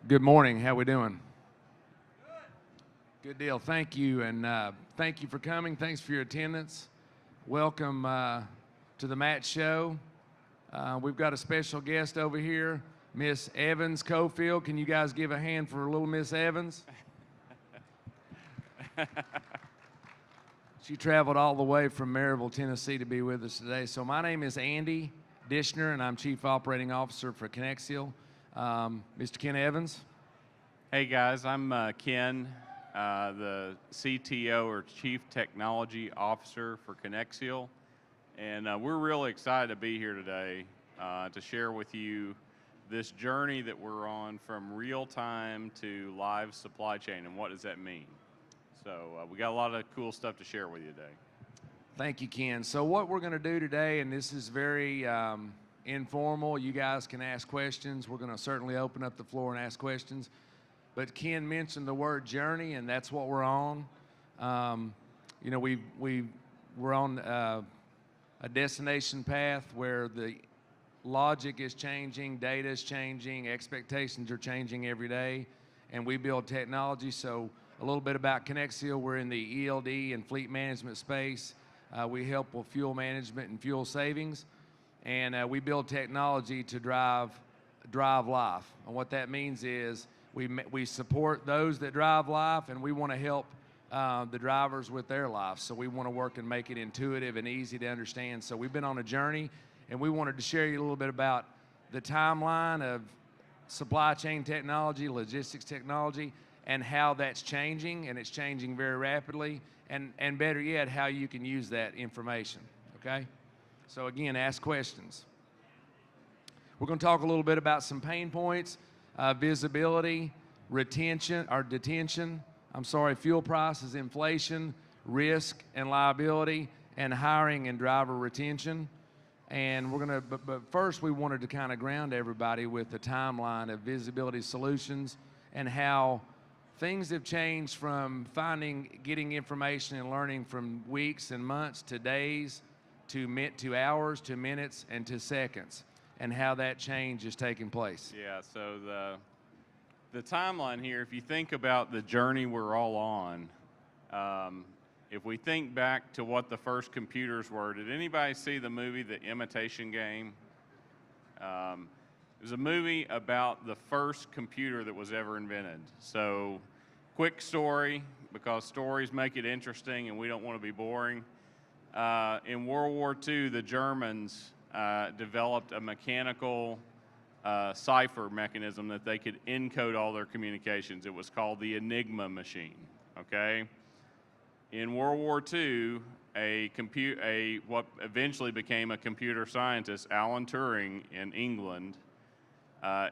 Good morning. How we doing? Good deal. Thank you, and thank you for coming. Thanks for your attendance. Welcome to the Matt Show. We've got a special guest over here, Miss Evans Cofield. Can you guys give a hand for little Miss Evans? She traveled all the way from Maryville, Tennessee to be with us today. So my name is Andy Dishner, and I'm Chief Operating Officer for Konexial. Mr. Ken Evans. Hey guys, I'm Ken, the CTO or Chief Technology Officer for Konexial, and we're really excited to be here today to share with you this journey that we're on from real time to live supply chain, and what does that mean? So we got a lot of cool stuff to share with you today. Thank you, Ken. So what we're going to do today, and this is very informal, you guys can ask questions. We're going to certainly open up the floor and ask questions. But Ken mentioned the word journey, and that's what we're on. You know, we're on a destination path where the logic is changing, data is changing, expectations are changing every day, and we build technology. So a little bit about Konexial. We're in the ELD and fleet management space. We help with fuel management and fuel savings, and we build technology to drive life. And what that means is we support those that drive life, and we want to help the drivers with their life. So we want to work and make it intuitive and easy to understand. So we've been on a journey, and we wanted to share you a little bit about the timeline of supply chain technology, logistics technology, and how that's changing, and it's changing very rapidly, and better yet, how you can use that information, okay? So again, ask questions. We're going to talk a little bit about some pain points, visibility, retention, or detention, fuel prices, inflation, risk and liability, and hiring and driver retention. And we're going to, but first we wanted to kind of ground everybody with the timeline of visibility solutions and how things have changed from getting information and learning from weeks and months to days, to hours, to minutes, and to seconds, and how that change is taking place. Yeah, so the timeline here, if you think about the journey we're all on, if we think back to what the first computers were, did anybody see the movie The Imitation Game? It was a movie about the first computer that was ever invented. So, quick story, because stories make it interesting and we don't want to be boring. In World War II, the Germans developed a mechanical cipher mechanism that they could encode all their communications. It was called the Enigma machine, okay? In World War II, what eventually became a computer scientist, Alan Turing in England,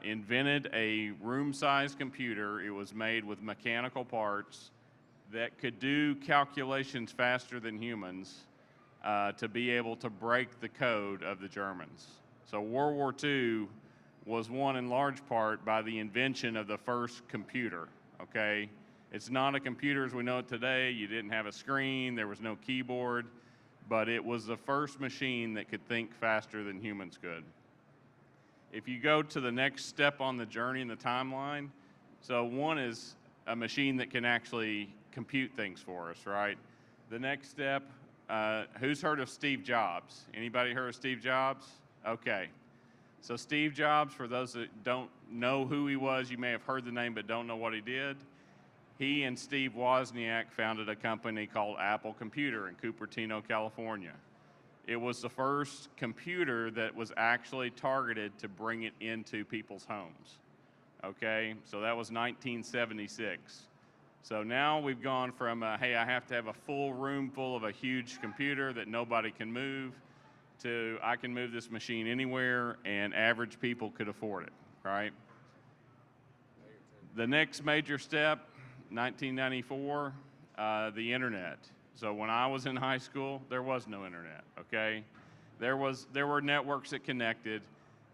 invented a room-sized computer. It was made with mechanical parts that could do calculations faster than humans to be able to break the code of the Germans. So World War II was won in large part by the invention of the first computer, okay? It's not a computer as we know it today. You didn't have a screen, there was no keyboard, but it was the first machine that could think faster than humans could. If you go to the next step on the journey in the timeline, so one is a machine that can actually compute things for us, right? The next step, who's heard of Steve Jobs? Anybody heard of Steve Jobs? Okay. So Steve Jobs, for those that don't know who he was, you may have heard the name but don't know what he did. He and Steve Wozniak founded a company called Apple Computer in Cupertino, California. It was the first computer that was actually targeted to bring it into people's homes, okay? So that was 1976. So now we've gone from, hey, I have to have a full room full of a huge computer that nobody can move, to I can move this machine anywhere and average people could afford it, right? The next major step, 1994, the internet. So when I was in high school, there was no internet, okay? There were networks that connected,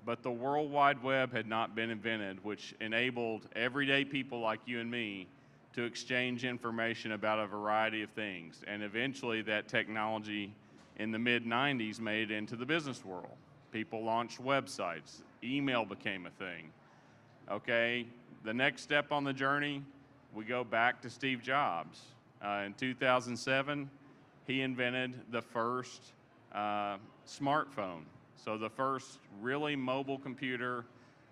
but the World Wide Web had not been invented, which enabled everyday people like you and me to exchange information about a variety of things. And eventually that technology in the mid-90s made it into the business world. People launched websites, email became a thing, okay? The next step on the journey, we go back to Steve Jobs. In 2007, he invented the first smartphone. So the first really mobile computer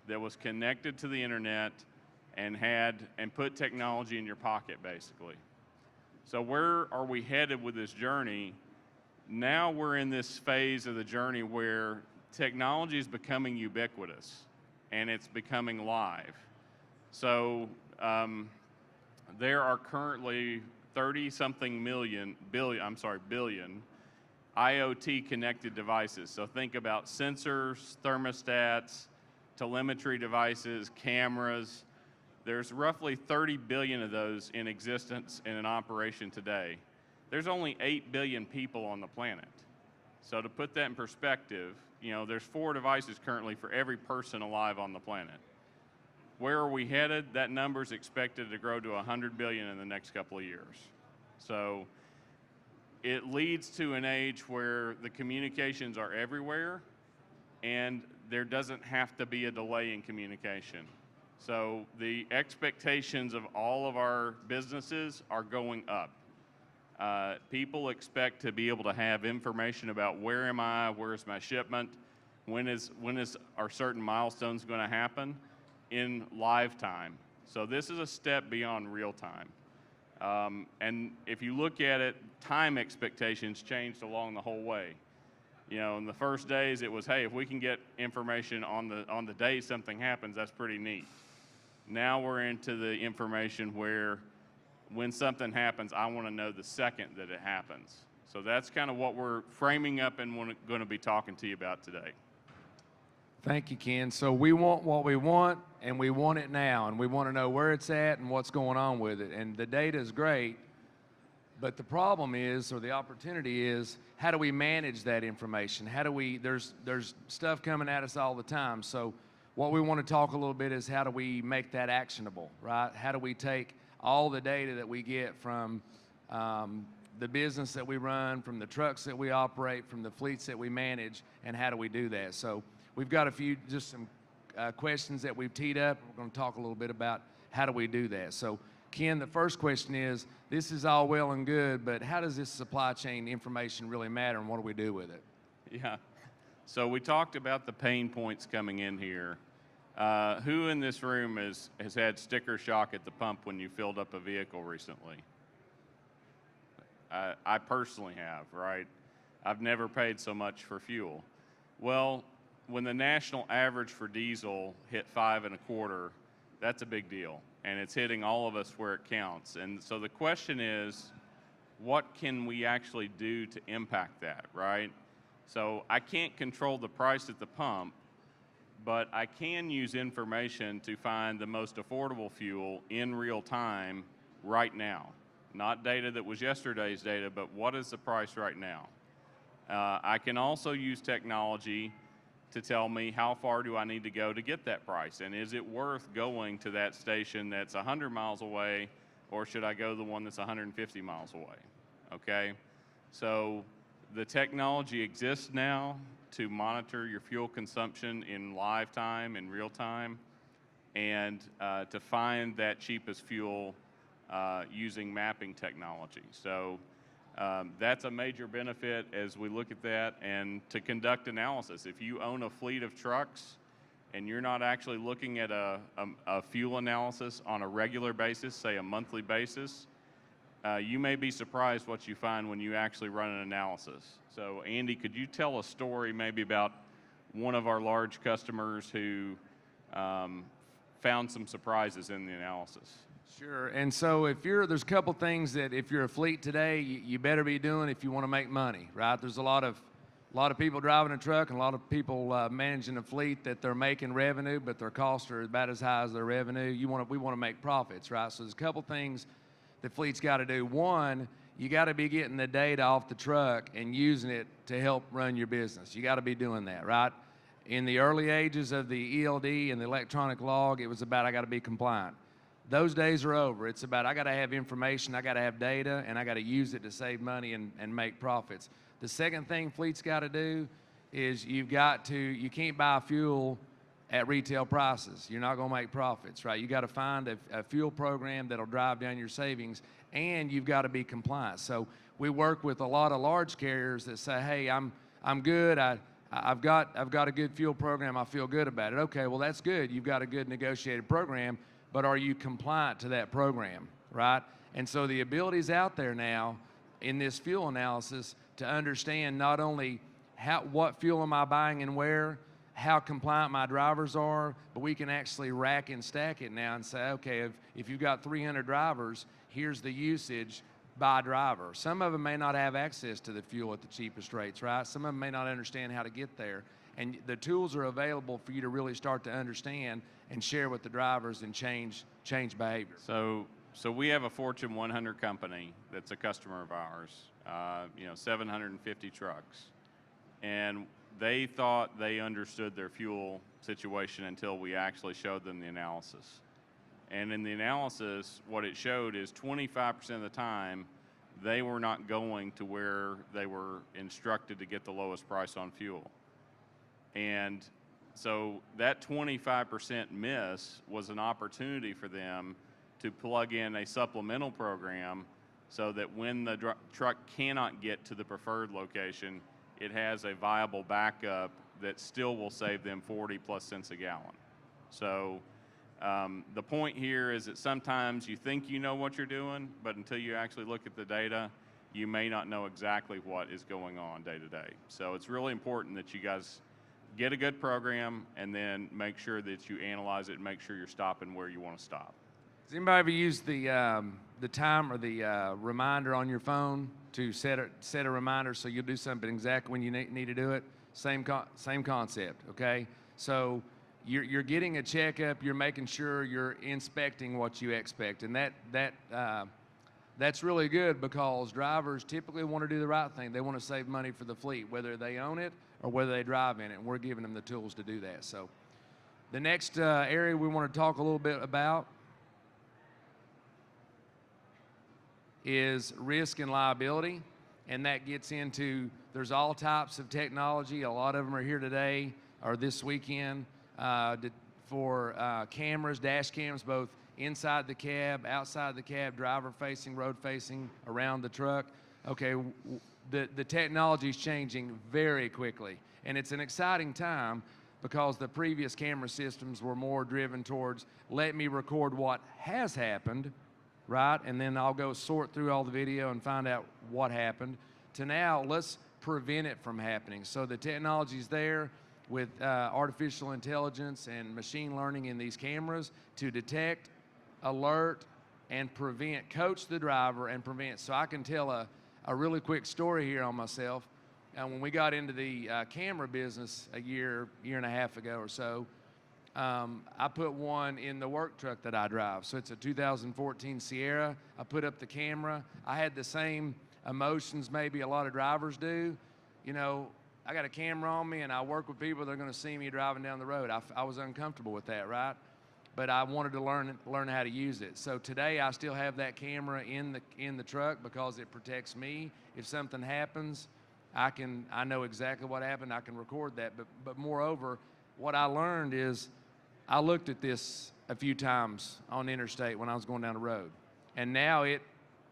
that was connected to the internet and put technology in your pocket, basically. So where are we headed with this journey? Now we're in this phase of the journey where technology is becoming ubiquitous and it's becoming live. So there are currently 30-something billion IoT connected devices. So think about sensors, thermostats, telemetry devices, cameras. There's roughly 30 billion of those in existence and in operation today. There's only 8 billion people on the planet. So to put that in perspective, there's 4 devices currently for every person alive on the planet. Where are we headed? That number is expected to grow to 100 billion in the next couple of years. So it leads to an age where the communications are everywhere and there doesn't have to be a delay in communication. So the expectations of all of our businesses are going up. People expect to be able to have information about where am I, where's my shipment, when is our certain milestones going to happen in live time. So this is a step beyond real time. And if you look at it, time expectations changed along the whole way. In the first days it was, hey, if we can get information on the day something happens, that's pretty neat. Now we're into the information where when something happens, I want to know the second that it happens. So that's kind of what we're framing up and going to be talking to you about today. Thank you, Ken. So we want what we want, and we want it now, and we want to know where it's at and what's going on with it. And the data is great, but the problem is, or the opportunity is, how do we manage that information? How do we, there's stuff coming at us all the time. So what we want to talk a little bit is how do we make that actionable, right? How do we take all the data that we get from the business that we run, from the trucks that we operate, from the fleets that we manage, and how do we do that? So we've got some questions that we've teed up. We're going to talk a little bit about how do we do that. So Ken, the first question is, this is all well and good, but how does this supply chain information really matter, and what do we do with it? Yeah, so we talked about the pain points coming in here. Who in this room has had sticker shock at the pump when you filled up a vehicle recently? I personally have, right? I've never paid so much for fuel. Well, when the national average for diesel hit 5.25, that's a big deal. And it's hitting all of us where it counts. And so the question is, what can we actually do to impact that, right? So I can't control the price at the pump, but I can use information to find the most affordable fuel in real time right now. Not data that was yesterday's data, but what is the price right now? I can also use technology to tell me how far do I need to go to get that price, and is it worth going to that station that's 100 miles away, or should I go to the one that's 150 miles away? Okay, so the technology exists now to monitor your fuel consumption in live time, in real time, and to find that cheapest fuel using mapping technology. So that's a major benefit as we look at that, and to conduct analysis. If you own a fleet of trucks and you're not actually looking at a fuel analysis on a regular basis, say a monthly basis, you may be surprised what you find when you actually run an analysis. So Andy, could you tell a story maybe about one of our large customers who found some surprises in the analysis? Sure. And so there's a couple things that if you're a fleet today, you better be doing if you want to make money, right? There's a lot of people driving a truck and a lot of people managing a fleet that they're making revenue, but their costs are about as high as their revenue. We want to make profits, right? So there's a couple things the fleet's got to do. One, you got to be getting the data off the truck and using it to help run your business. You got to be doing that, right? In the early ages of the ELD and the electronic log, it was about I got to be compliant. Those days are over. It's about I got to have information, I got to have data, and I got to use it to save money and make profits. The second thing fleets got to do is you can't buy fuel at retail prices. You're not going to make profits, right? You got to find a fuel program that'll drive down your savings, and you've got to be compliant. So we work with a lot of large carriers that say, hey, I'm good. I've got a good fuel program. I feel good about it. Okay, well, that's good. You've got a good negotiated program, but are you compliant to that program, right? And so the ability's out there now in this fuel analysis to understand not only what fuel am I buying and where, how compliant my drivers are, but we can actually rack and stack it now and say, okay, if you've got 300 drivers, here's the usage by driver. Some of them may not have access to the fuel at the cheapest rates, right? Some of them may not understand how to get there. And the tools are available for you to really start to understand and share with the drivers and change behavior. So we have a Fortune 100 company that's a customer of ours, 750 trucks. And they thought they understood their fuel situation until we actually showed them the analysis. And in the analysis, what it showed is 25% of the time, they were not going to where they were instructed to get the lowest price on fuel. And so that 25% miss was an opportunity for them to plug in a supplemental program so that when the truck cannot get to the preferred location, it has a viable backup that still will save them 40+ cents a gallon. So the point here is that sometimes you think you know what you're doing, but until you actually look at the data, you may not know exactly what is going on day to day. So it's really important that you guys get a good program and then make sure that you analyze it and make sure you're stopping where you want to stop. Does anybody ever use the time or the reminder on your phone to set a reminder so you'll do something exactly when you need to do it? Same concept, okay? So you're getting a checkup, you're making sure you're inspecting what you expect, and that's really good because drivers typically want to do the right thing. They want to save money for the fleet, whether they own it or whether they drive in it, and we're giving them the tools to do that. So the next area we want to talk a little bit about is risk and liability, and that gets into, there's all types of technology. A lot of them are here today or this weekend for cameras, dash cams, both inside the cab, outside the cab, driver facing, road facing, around the truck. Okay, the technology is changing very quickly, and it's an exciting time because the previous camera systems were more driven towards let me record what has happened, right? And then I'll go sort through all the video and find out what happened, to now let's prevent it from happening. So the technology's there with artificial intelligence and machine learning in these cameras to detect, alert, and prevent, coach the driver and prevent. So I can tell a really quick story here on myself. When we got into the camera business a year and a half ago or so, I put one in the work truck that I drive. So it's a 2014 Sierra. I put up the camera. I had the same emotions maybe a lot of drivers do. You know, I got a camera on me and I work with people, they're gonna see me driving down the road. I was uncomfortable with that, right? But I wanted to learn how to use it. So today I still have that camera in the truck because it protects me. If something happens, I know exactly what happened, I can record that. But moreover, what I learned is I looked at this a few times on the interstate when I was going down the road. And now it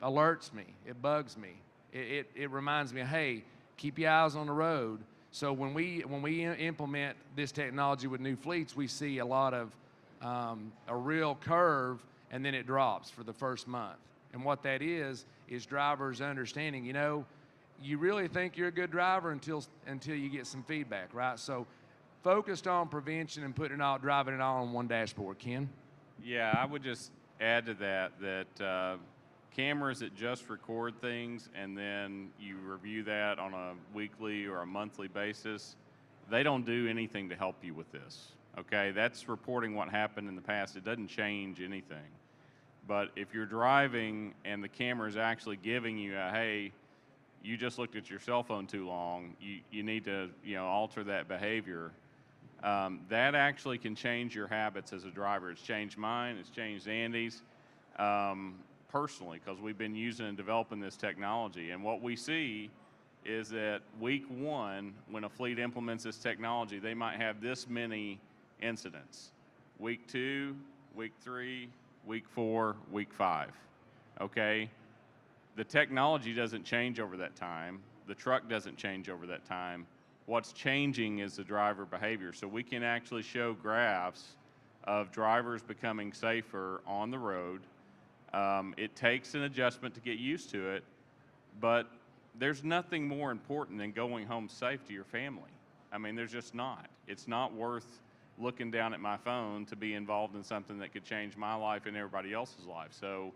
alerts me, it bugs me. It reminds me, hey, keep your eyes on the road. So when we implement this technology with new fleets, we see a lot of a real curve, and then it drops for the first month. And what that is drivers understanding, you know, you really think you're a good driver until you get some feedback, right? So focused on prevention and driving it all on one dashboard. Ken? Yeah, I would just add to that cameras that just record things and then you review that on a weekly or a monthly basis, they don't do anything to help you with this, okay? That's reporting what happened in the past. It doesn't change anything. But if you're driving and the camera is actually giving you a, hey, you just looked at your cell phone too long, you need to alter that behavior, that actually can change your habits as a driver. It's changed mine, it's changed Andy's personally, because we've been using and developing this technology. And what we see is that week one, when a fleet implements this technology, they might have this many incidents. Week 2, week 3, week 4, week 5, okay? The technology doesn't change over that time. The truck doesn't change over that time. What's changing is the driver behavior. So we can actually show graphs of drivers becoming safer on the road. It takes an adjustment to get used to it, but there's nothing more important than going home safe to your family. I mean, there's just not. It's not worth looking down at my phone to be involved in something that could change my life and everybody else's life. So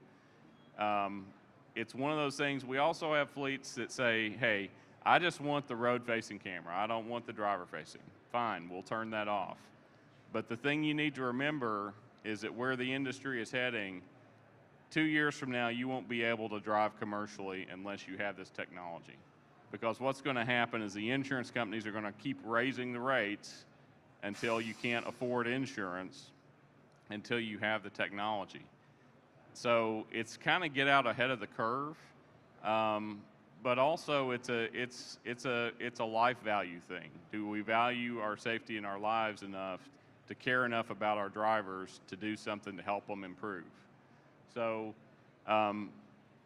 it's one of those things. We also have fleets that say, hey, I just want the road-facing camera. I don't want the driver-facing. Fine, we'll turn that off. But the thing you need to remember is that where the industry is heading, 2 years from now, you won't be able to drive commercially unless you have this technology. Because what's going to happen is the insurance companies are going to keep raising the rates until you can't afford insurance until you have the technology. So it's kind of get out ahead of the curve, but also it's a life value thing. Do we value our safety and our lives enough to care enough about our drivers to do something to help them improve? So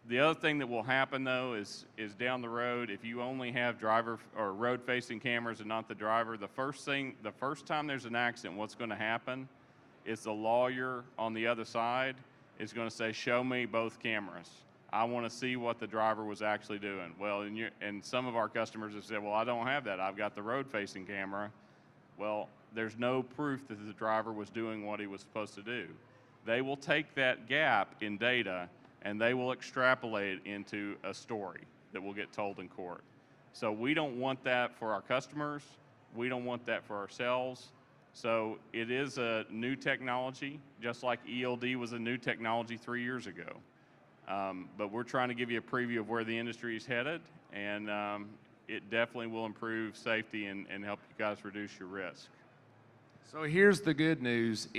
the other thing that will happen though is down the road, if you only have driver or road-facing cameras and not the driver, the first time there's an accident, what's going to happen is the lawyer on the other side is going to say, show me both cameras. I want to see what the driver was actually doing. Well, and some of our customers have said, well, I don't have that. I've got the road-facing camera. Well, there's no proof that the driver was doing what he was supposed to do. They will take that gap in data and they will extrapolate it into a story that will get told in court. So we don't want that for our customers. We don't want that for ourselves. So it is a new technology, just like ELD was a new technology 3 years ago. But we're trying to give you a preview of where the industry is headed, and it definitely will improve safety and help you guys reduce your risk. So here's the good news.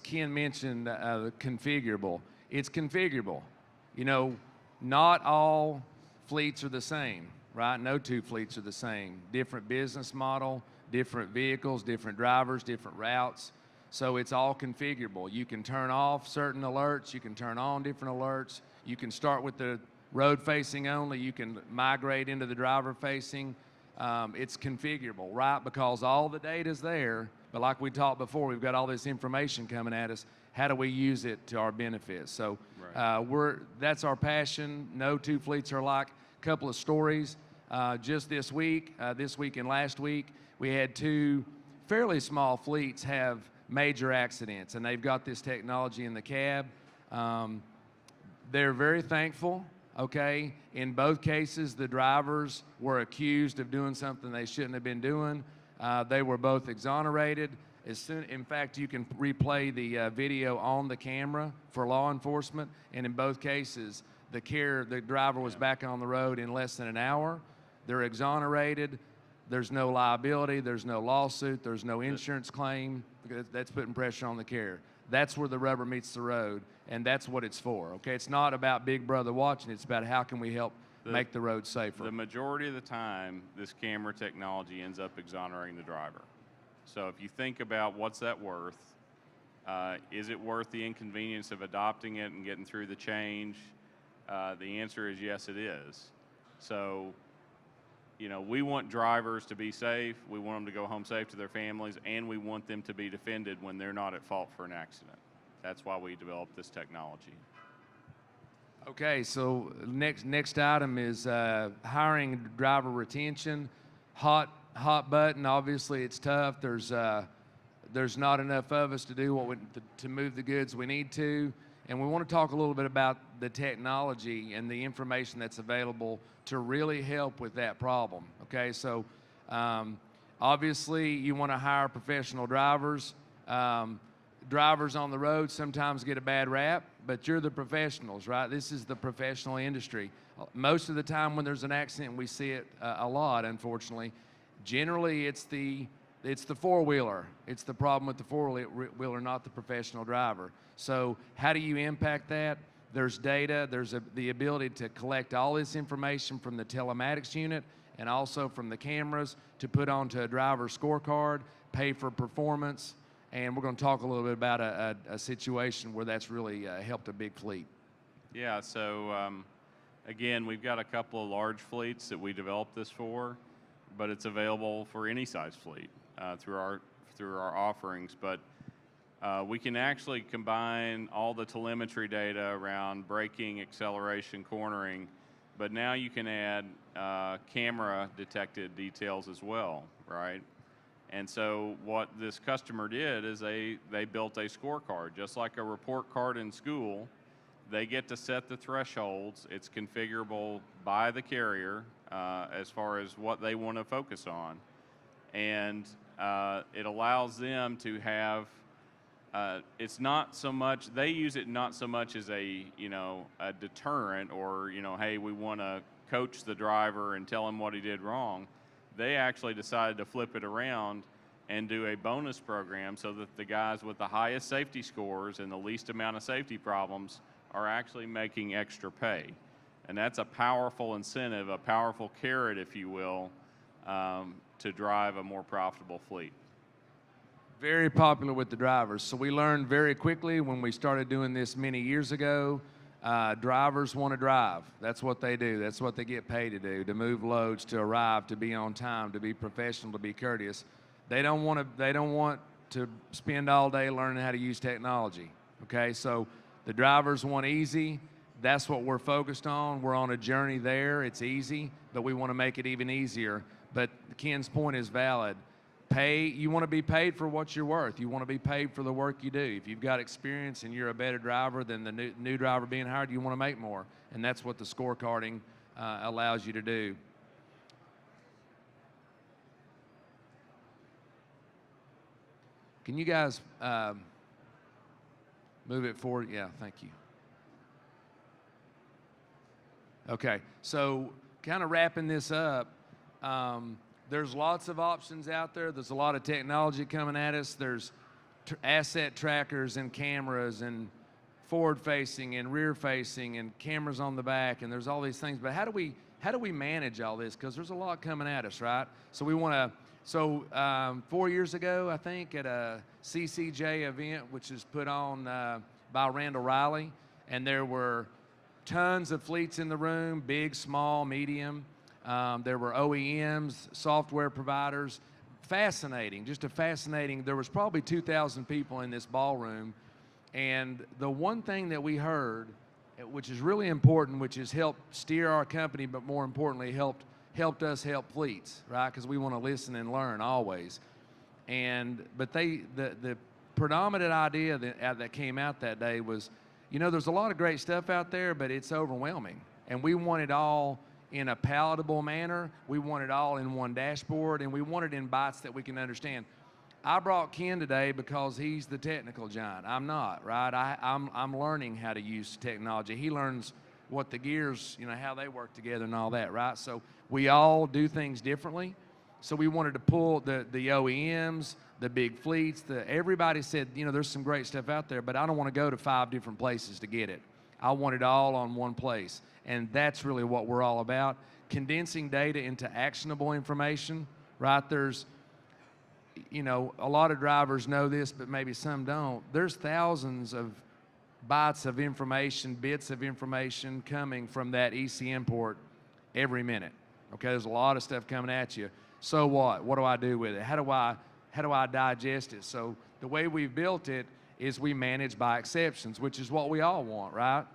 Ken mentioned configurable. It's configurable. You know, not all fleets are the same, right? No two fleets are the same. Different business model, different vehicles, different drivers, different routes. So it's all configurable. You can turn off certain alerts. You can turn on different alerts. You can start with the road-facing only. You can migrate into the driver-facing. It's configurable, right? Because all the data's there, but like we talked before, we've got all this information coming at us. How do we use it to our benefit? So that's our passion. No two fleets are alike. A couple of stories. Just this week and last week, we had two fairly small fleets have major accidents, and they've got this technology in the cab. They're very thankful, okay? In both cases, the drivers were accused of doing something they shouldn't have been doing. They were both exonerated. In fact, you can replay the video on the camera for law enforcement, and in both cases, the driver was back on the road in less than an hour. They're exonerated. There's no liability. There's no lawsuit. There's no insurance claim. That's putting pressure on the carrier. That's where the rubber meets the road, and that's what it's for, okay? It's not about Big Brother watching. It's about how can we help make the road safer. The majority of the time, this camera technology ends up exonerating the driver. So if you think about what's that worth, is it worth the inconvenience of adopting it and getting through the change? The answer is yes, it is. So, you know, we want drivers to be safe, we want them to go home safe to their families, and we want them to be defended when they're not at fault for an accident. That's why we developed this technology. Okay, so next item is hiring driver retention. Hot button. Obviously, it's tough. There's not enough of us to do to move the goods we need to, and we want to talk a little bit about the technology and the information that's available to really help with that problem. Okay, so obviously you want to hire professional drivers. Drivers on the road sometimes get a bad rap, but you're the professionals, right? This is the professional industry. Most of the time when there's an accident, we see it a lot, unfortunately. Generally, it's the four-wheeler. It's the problem with the four-wheeler, not the professional driver. So how do you impact that? There's data. There's the ability to collect all this information from the telematics unit and also from the cameras to put onto a driver scorecard, pay for performance, And we're going to talk a little bit about a situation where that's really helped a big fleet. Yeah, so again, we've got a couple of large fleets that we developed this for, but it's available for any size fleet through our offerings. But we can actually combine all the telemetry data around braking, acceleration, cornering, but now you can add camera detected details as well, right? And so what this customer did is they built a scorecard, just like a report card in school. They get to set the thresholds. It's configurable by the carrier as far as what they want to focus on. And it allows them to have, it's not so much, they use it not so much as a deterrent or, hey, we want to coach the driver and tell him what he did wrong. They actually decided to flip it around and do a bonus program so that the guys with the highest safety scores and the least amount of safety problems are actually making extra pay. And that's a powerful incentive, a powerful carrot, if you will, to drive a more profitable fleet. Very popular with the drivers. So we learned very quickly when we started doing this many years ago, drivers want to drive. That's what they do. That's what they get paid to do, to move loads, to arrive, to be on time, to be professional, to be courteous. They don't want to spend all day learning how to use technology. Okay, so the drivers want easy. That's what we're focused on. We're on a journey there. It's easy, but we want to make it even easier. But Ken's point is valid. You want to be paid for what you're worth. You want to be paid for the work you do. If you've got experience and you're a better driver than the new driver being hired, you want to make more. And that's what the scorecarding allows you to do. Can you guys move it forward? Yeah, thank you. Okay, so kind of wrapping this up, there's lots of options out there. There's a lot of technology coming at us. There's asset trackers and cameras and forward-facing and rear-facing and cameras on the back, and there's all these things. But how do we manage all this? Because there's a lot coming at us, right? So we want to. So 4 years ago, I think, at a CCJ event, which is put on by Randall Riley, and there were tons of fleets in the room, big, small, medium. There were OEMs, software providers. Fascinating, just a fascinating. There was probably 2,000 people in this ballroom, and the one thing that we heard, which is really important, which has helped steer our company, but more importantly, helped us help fleets, right? Because we want to listen and learn always. But the predominant idea that came out that day was, there's a lot of great stuff out there, but it's overwhelming, and we want it all in a palatable manner. We want it all in one dashboard, and we want it in bites that we can understand. I brought Ken today because he's the technical giant. I'm not, right? I'm learning how to use technology. He learns what the gears, how they work together and all that, right? So we all do things differently. So we wanted to pull the OEMs, the big fleets, everybody said, there's some great stuff out there, but I don't want to go to 5 different places to get it. I want it all on one place. And that's really what we're all about. Condensing data into actionable information, right? There's, a lot of drivers know this, but maybe some don't. There's thousands of bytes of information, bits of information coming from that ECM port every minute. Okay, there's a lot of stuff coming at you. So what? What do I do with it? How do I digest it? So the way we've built it is we manage by exceptions, which is what we all want, right?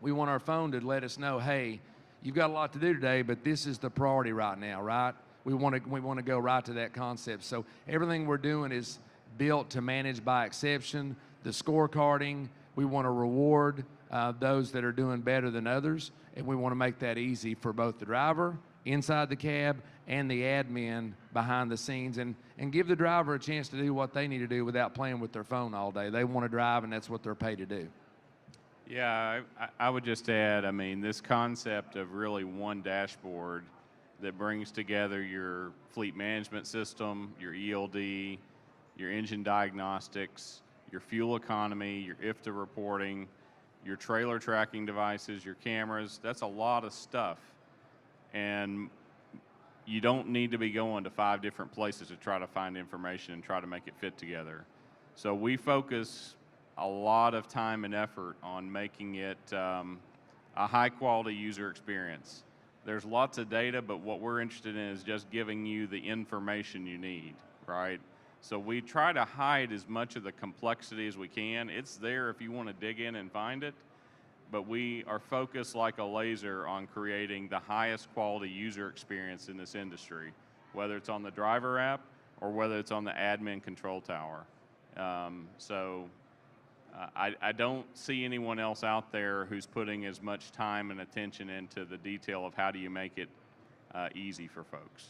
We want our phone to let us know, hey, you've got a lot to do today, but this is the priority right now, right? We want to go right to that concept. So everything we're doing is built to manage by exception. The scorecarding, we want to reward those that are doing better than others, and we want to make that easy for both the driver inside the cab and the admin behind the scenes, and give the driver a chance to do what they need to do without playing with their phone all day. They want to drive, and that's what they're paid to do. Yeah, I would just add, this concept of really one dashboard that brings together your fleet management system, your ELD, your engine diagnostics, your fuel economy, your IFTA reporting, your trailer tracking devices, your cameras. That's a lot of stuff. And you don't need to be going to 5 different places to try to find information and try to make it fit together. So we focus a lot of time and effort on making it a high quality user experience. There's lots of data, but what we're interested in is just giving you the information you need, right? So we try to hide as much of the complexity as we can. It's there if you want to dig in and find it, but we are focused like a laser on creating the highest quality user experience in this industry, whether it's on the driver app or whether it's on the admin control tower. I don't see anyone else out there who's putting as much time and attention into the detail of how do you make it easy for folks.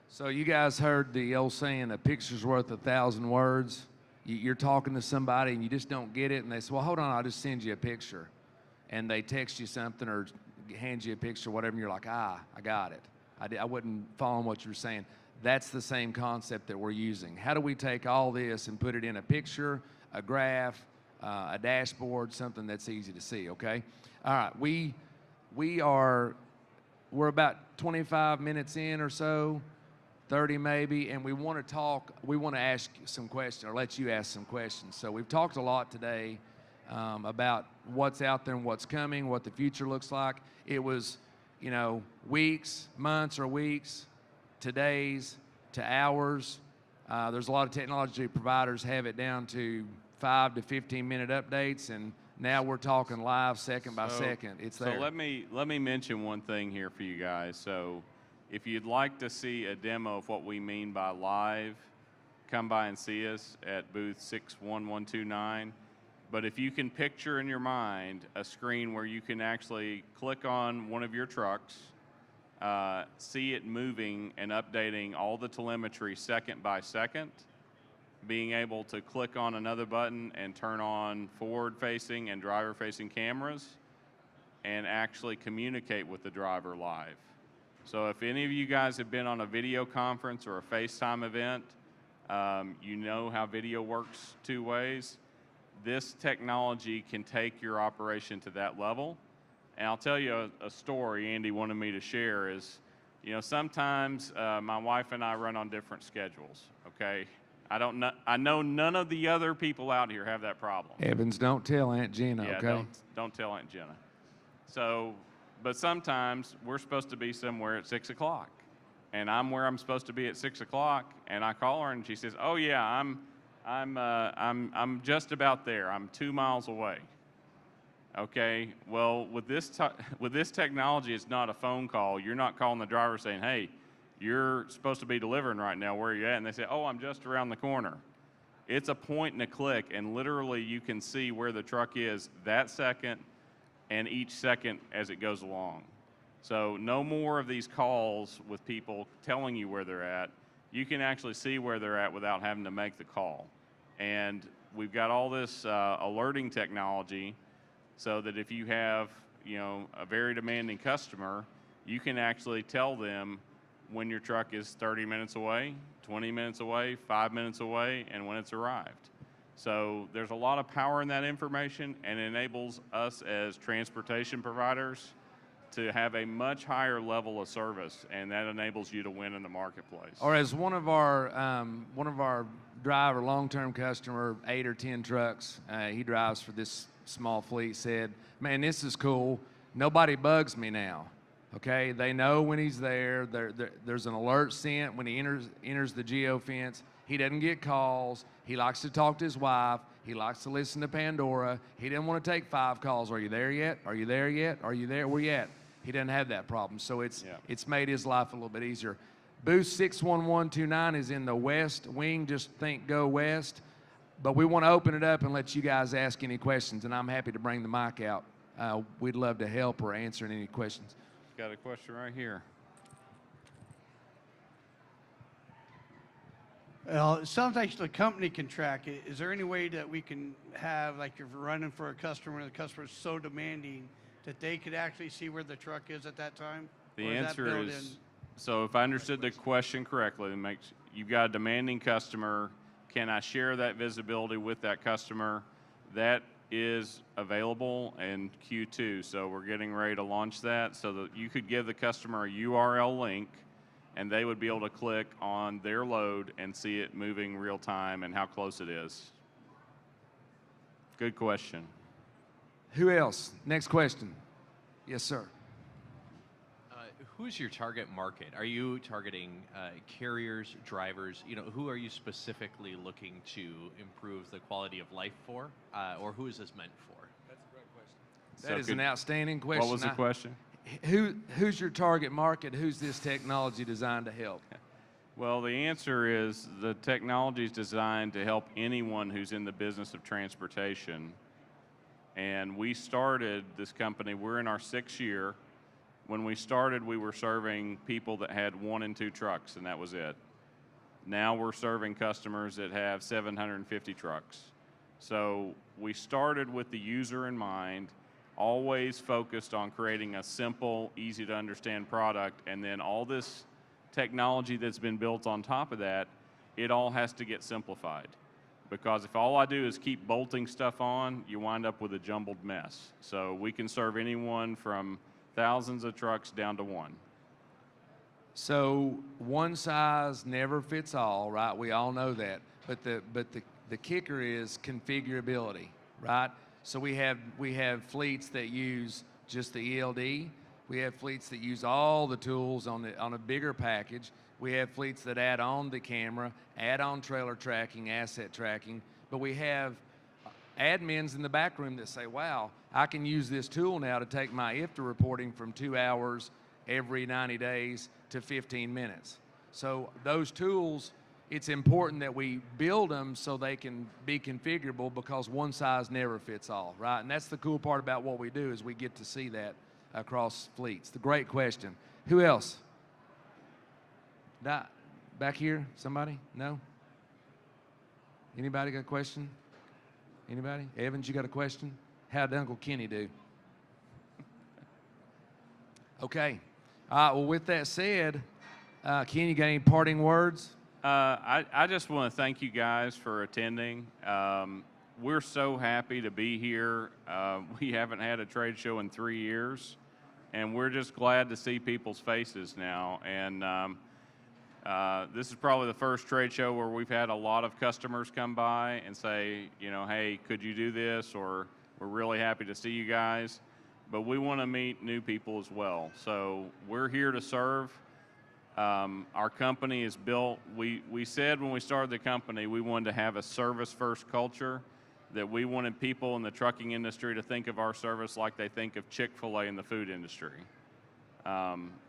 So you guys heard the old saying, a picture's worth 1,000 words. You're talking to somebody and you just don't get it, and they say, well, hold on, I'll just send you a picture. And they text you something or hand you a picture, whatever, and you're like, I got it. I wasn't following what you were saying. That's the same concept that we're using. How do we take all this and put it in a picture, a graph, a dashboard, something that's easy to see, okay? All right, we're about 25 minutes in or so, 30 maybe, and we want to ask some questions, or let you ask some questions. So we've talked a lot today about what's out there and what's coming, what the future looks like. It was, weeks, months or weeks, to days, to hours. There's a lot of technology providers have it down to 5 to 15 minute updates, and now we're talking live second by second. It's there. So let me mention one thing here for you guys. So if you'd like to see a demo of what we mean by live, come by and see us at booth 61129. But if you can picture in your mind a screen where you can actually click on one of your trucks, see it moving and updating all the telemetry second by second, being able to click on another button and turn on forward-facing and driver-facing cameras and actually communicate with the driver live. So if any of you guys have been on a video conference or a FaceTime event, you know how video works 2 ways. This technology can take your operation to that level. And I'll tell you a story Andy wanted me to share is, sometimes my wife and I run on different schedules, okay? I know none of the other people out here have that problem. Evans, don't tell Aunt Gina, yeah, okay? Don't tell Aunt Gina. So, but sometimes we're supposed to be somewhere at 6 o'clock, and I'm where I'm supposed to be at 6 o'clock, and I call her and she says, "Oh yeah, I'm just about there. I'm 2 miles away." Okay. Well, with this technology, it's not a phone call. You're not calling the driver saying, "Hey, you're supposed to be delivering right now. Where are you at?" And they say, "Oh, I'm just around the corner." It's a point and a click, and literally you can see where the truck is that second and each second as it goes along. So no more of these calls with people telling you where they're at. You can actually see where they're at without having to make the call. And we've got all this alerting technology so that if you have, a very demanding customer, you can actually tell them when your truck is 30 minutes away, 20 minutes away, 5 minutes away, and when it's arrived. So there's a lot of power in that information, and it enables us as transportation providers to have a much higher level of service, and that enables you to win in the marketplace. Or as one of our driver, long-term customer, 8 or 10 trucks, he drives for this small fleet, said, "Man, this is cool. Nobody bugs me now." Okay, they know when he's there. There's an alert sent when he enters the geofence. He doesn't get calls. He likes to talk to his wife. He likes to listen to Pandora. He didn't want to take 5 calls. "Are you there yet? Are you there yet? Are you there? Where you at?" He doesn't have that problem. So it's made his life a little bit easier. Booth 61129 is in the west wing. Just think go west. But we want to open it up and let you guys ask any questions, and I'm happy to bring the mic out. We'd love to help or answer any questions. Got a question right here. Well, it sounds like the company can track it. Is there any way that we can have, like, if you're running for a customer and the customer is so demanding that they could actually see where the truck is at that time? The answer is, so if I understood the question correctly, you've got a demanding customer. Can I share that visibility with that customer? That is available in Q2, so we're getting ready to launch that so that you could give the customer a URL link, and they would be able to click on their load and see it moving real time and how close it is. Good question. Who else? Next question. Yes, sir. Who's your target market? Are you targeting carriers, drivers? Who are you specifically looking to improve the quality of life for, or who is this meant for? That's a great question. That is an outstanding question. What was the question? Who's your target market? Who's this technology designed to help? Well, the answer is the technology is designed to help anyone who's in the business of transportation. And we started this company, we're in our 6th year. When we started, we were serving people that had 1 and 2 trucks, and that was it. Now we're serving customers that have 750 trucks. So we started with the user in mind, always focused on creating a simple, easy to understand product, and then all this technology that's been built on top of that, it all has to get simplified. Because if all I do is keep bolting stuff on, you wind up with a jumbled mess. So we can serve anyone from thousands of trucks down to 1. So one size never fits all, right? We all know that. But the kicker is configurability, right? So we have fleets that use just the ELD. We have fleets that use all the tools on a bigger package. We have fleets that add on the camera, add on trailer tracking, asset tracking. But we have admins in the back room that say, wow, I can use this tool now to take my IFTA reporting from 2 hours every 90 days to 15 minutes. So those tools, it's important that we build them so they can be configurable, because one size never fits all, right? And that's the cool part about what we do, is we get to see that across fleets. The great question. Who else? Back here, somebody? No? Anybody got a question? Anybody? Evans, you got a question? How'd Uncle Kenny do? Okay. All right, well, with that said, Ken, you got any parting words? I just want to thank you guys for attending. We're so happy to be here. We haven't had a trade show in 3 years, and we're just glad to see people's faces now. And this is probably the first trade show where we've had a lot of customers come by and say, hey, could you do this? Or we're really happy to see you guys. But we want to meet new people as well. So we're here to serve. Our company is built, we said when we started the company, we wanted to have a service-first culture, that we wanted people in the trucking industry to think of our service like they think of Chick-fil-A in the food industry.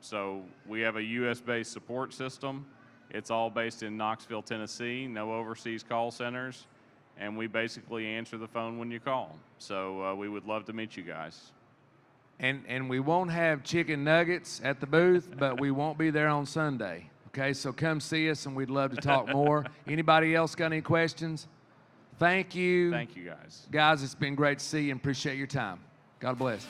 So we have a US-based support system. It's all based in Knoxville, Tennessee, no overseas call centers, and we basically answer the phone when you call. So we would love to meet you guys. And we won't have chicken nuggets at the booth, but we won't be there on Sunday. Okay, so come see us, and we'd love to talk more. Anybody else got any questions? Thank you. Thank you, guys. Guys, it's been great to see you, and appreciate your time. God bless.